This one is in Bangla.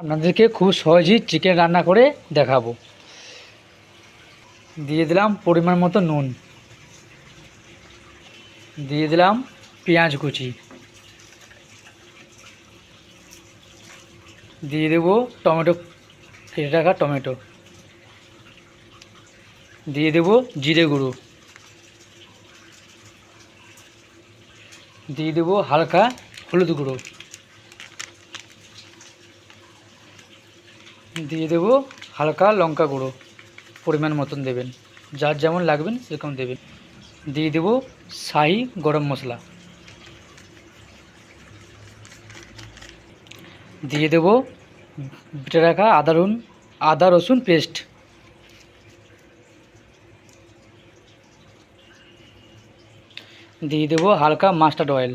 আপনাদেরকে খুব সহজেই চিকেন রান্না করে দেখাবো। দিয়ে দিলাম পরিমাণ মতো নুন, দিয়ে দিলাম পেঁয়াজ কুচি, দিয়ে দেবো টমেটো, কেটে রাখা টমেটো, দিয়ে দেবো জিরে গুঁড়ো, দিয়ে দেবো হালকা হলুদ গুঁড়ো, দিয়ে দেবো হালকা লঙ্কা গুঁড়ো, পরিমাণ মতন দেবেন, যার যেমন লাগবেন সেরকম দেবেন। দিয়ে দেবো শাহি গরম মশলা, দিয়ে দেবো বেটে রাখা আদা রসুন পেস্ট, দিয়ে দেবো হালকা মাস্টার্ড অয়েল।